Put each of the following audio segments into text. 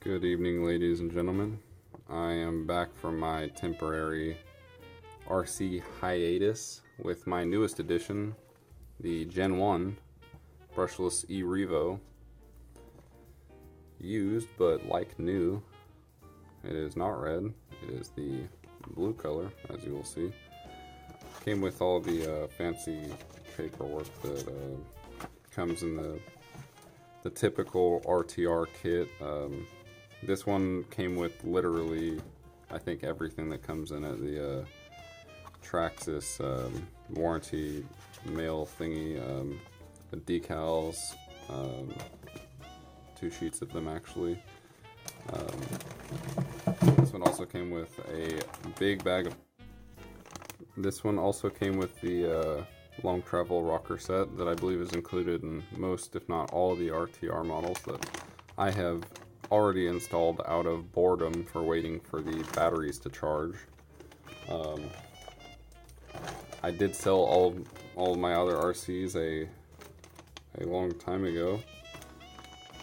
Good evening, ladies and gentlemen. I am back from my temporary RC hiatus with my newest edition, the Gen 1 brushless E-Revo. Used, but like new. It is not red, it is the blue color, as you will see. Came with all the fancy paperwork that comes in the typical RTR kit. This one came with literally, I think, everything that comes in it. The Traxxas warranty mail thingy, the decals, 2 sheets of them actually. This one also came with a big bag of. This one also came with the long travel rocker set that I believe is included in most, if not all, of the RTR models that I have already installed out of boredom for waiting for the batteries to charge. I did sell all of my other RCs a long time ago,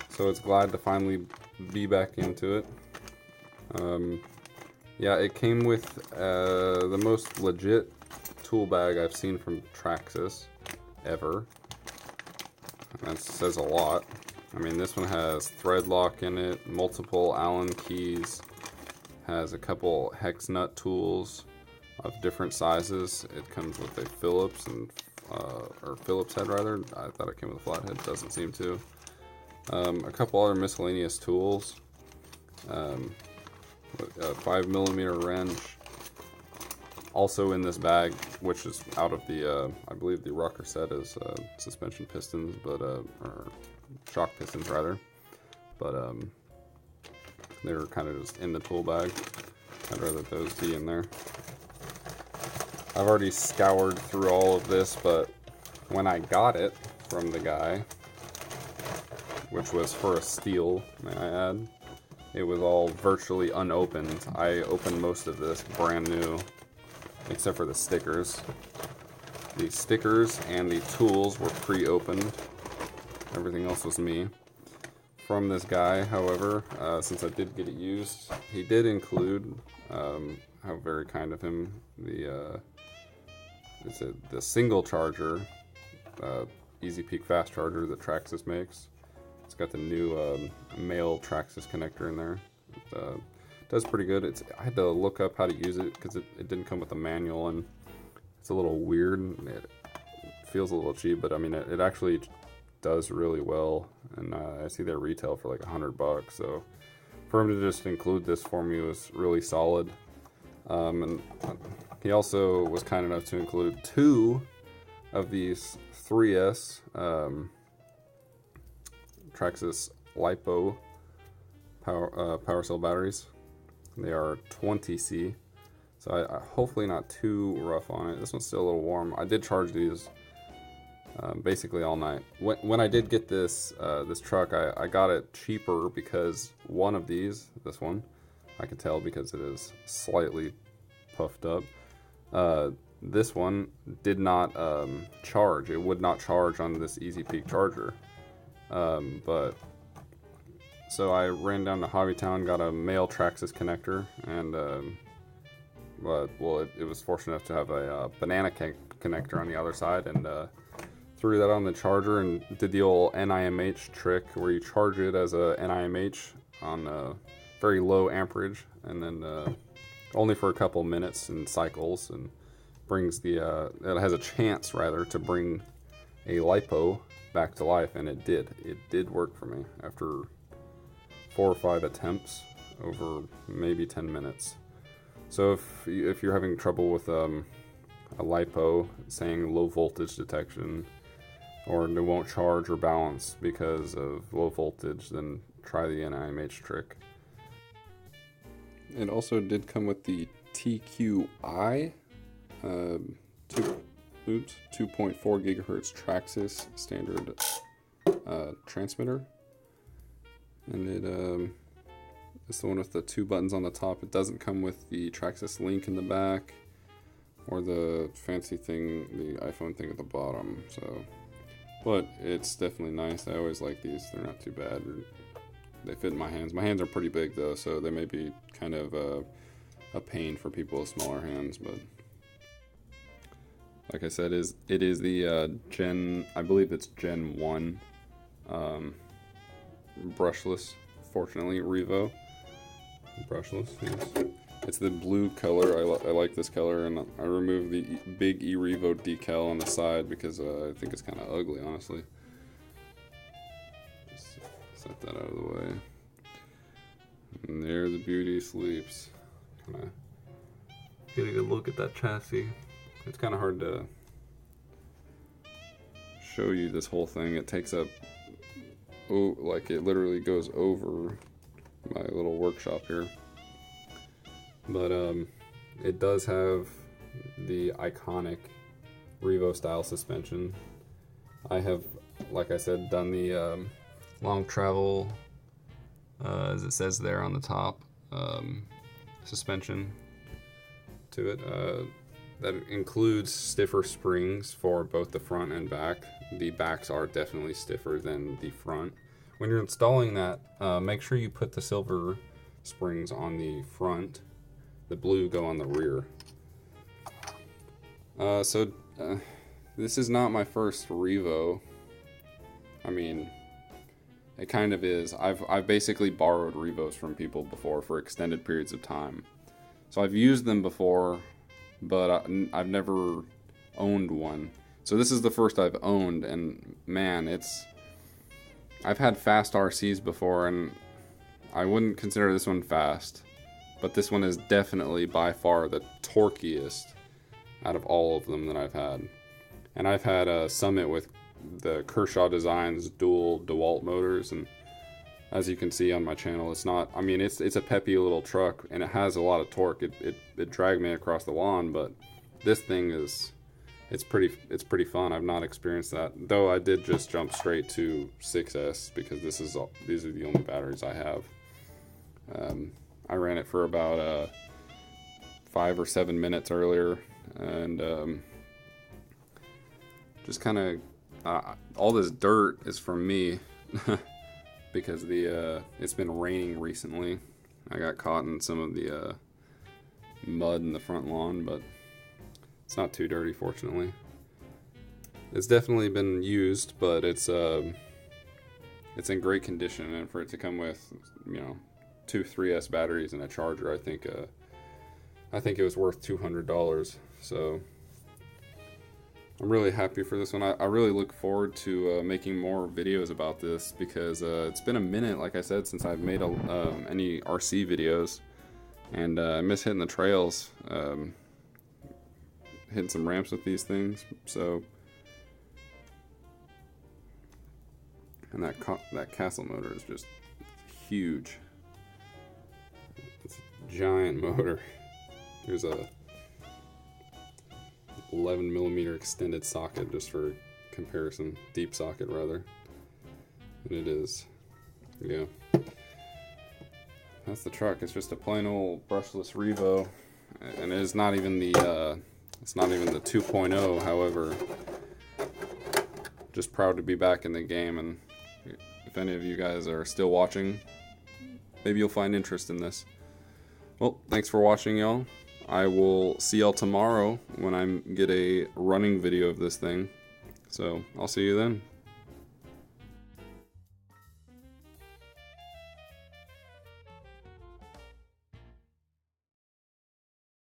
so it's glad to finally be back into it. Yeah, it came with the most legit tool bag I've seen from Traxxas ever. That says a lot. I mean, this one has thread lock in it, multiple Allen keys, has a couple hex nut tools of different sizes. It comes with a Phillips or Phillips head rather. I thought it came with a flathead, doesn't seem to. A couple other miscellaneous tools. A 5mm wrench. Also in this bag, which is out of the, I believe the rocker set is suspension pistons, but or shock pistons rather, but they were kind of just in the tool bag. I'd rather those be in there. I've already scoured through all of this, but when I got it from the guy, which was for a steal, may I add, it was all virtually unopened. I opened most of this brand new, except for the stickers. The stickers and the tools were pre-opened. Everything else was me. From this guy, however, since I did get it used, he did include, how very kind of him, the single charger, Easy Peak fast charger that Traxxas makes. It's got the new male Traxxas connector in there. It does pretty good. I had to look up how to use it because it didn't come with a manual, and it's a little weird. It feels a little cheap, but I mean it actually does really well, and I see their retail for like $100. So for him to just include this for me was really solid. And he also was kind enough to include 2 of these 3S Traxxas LiPo power cell batteries. They are 20C, so I hopefully not too rough on it. This one's still a little warm. I did charge these basically all night. When I did get this truck, I got it cheaper because one of these, this one, I could tell because it is slightly puffed up. This one did not charge. It would not charge on this Easy Peak charger. But so I ran down to Hobbytown, got a male Traxxas connector, and it was fortunate enough to have a banana connector on the other side, and threw that on the charger and did the old NIMH trick where you charge it as a NIMH on very low amperage, and then only for a couple minutes in cycles, and brings it has a chance rather to bring a LiPo back to life, and it did work for me after 4 or 5 attempts over maybe 10 minutes. So if you're having trouble with a LiPo saying low voltage detection, or it won't charge or balance because of low voltage, then try the NIMH trick. It also did come with the TQI 2.4 gigahertz Traxxas standard transmitter, and it's the one with the 2 buttons on the top. It doesn't come with the Traxxas link in the back or the fancy thing, the iPhone thing at the bottom. So, but it's definitely nice. I always like these. They're not too bad. they fit in my hands. My hands are pretty big though, so they may be kind of a pain for people with smaller hands, but like I said, it is the I believe it's Gen 1 brushless, fortunately, Revo. Brushless, yes. It's the blue color. I like this color, and I removed the big E-Revo decal on the side because I think it's kind of ugly, honestly. Just set that out of the way. And there the beauty sleeps. Kind of get a good look at that chassis. It's kind of hard to show you this whole thing. It takes up, like it literally goes over my little workshop here. But it does have the iconic Revo style suspension. I have, like I said, done the long travel, as it says there on the top, suspension to it. That includes stiffer springs for both the front and back. The backs are definitely stiffer than the front. When you're installing that, make sure you put the silver springs on the front. The blue go on the rear. This is not my first Revo. I mean, it kind of is. I've basically borrowed Revos from people before for extended periods of time. So I've used them before, but I've never owned one. So this is the first I've owned, and man, I've had fast RCs before, and I wouldn't consider this one fast. But this one is definitely by far the torquiest out of all of them that I've had. And I've had a Summit with the Kershaw Designs dual DeWalt motors, and as you can see on my channel, it's not, I mean, it's a peppy little truck, and it has a lot of torque. It dragged me across the lawn, but this thing it's pretty fun. I've not experienced that, though. I did just jump straight to 6S because these are the only batteries I have. I ran it for about 5 or 7 minutes earlier, and just kind of all this dirt is from me because it's been raining recently. I got caught in some of the mud in the front lawn, but it's not too dirty, fortunately. It's definitely been used, but it's in great condition, and for it to come with, 2 3S batteries and a charger, I think it was worth $200. So I'm really happy for this one. I really look forward to making more videos about this because it's been a minute, like I said, since I've made any RC videos, and I miss hitting the trails, hitting some ramps with these things. So, and that castle motor is just huge. It's a giant motor. There's a 11mm extended socket, just for comparison, deep socket rather, and it is, yeah, that's the truck. It's just a plain old brushless Revo, and it is not even the 2.0. However, just proud to be back in the game, and if any of you guys are still watching, maybe you'll find interest in this. Well, thanks for watching, y'all. I will see y'all tomorrow when I get a running video of this thing. So, I'll see you then.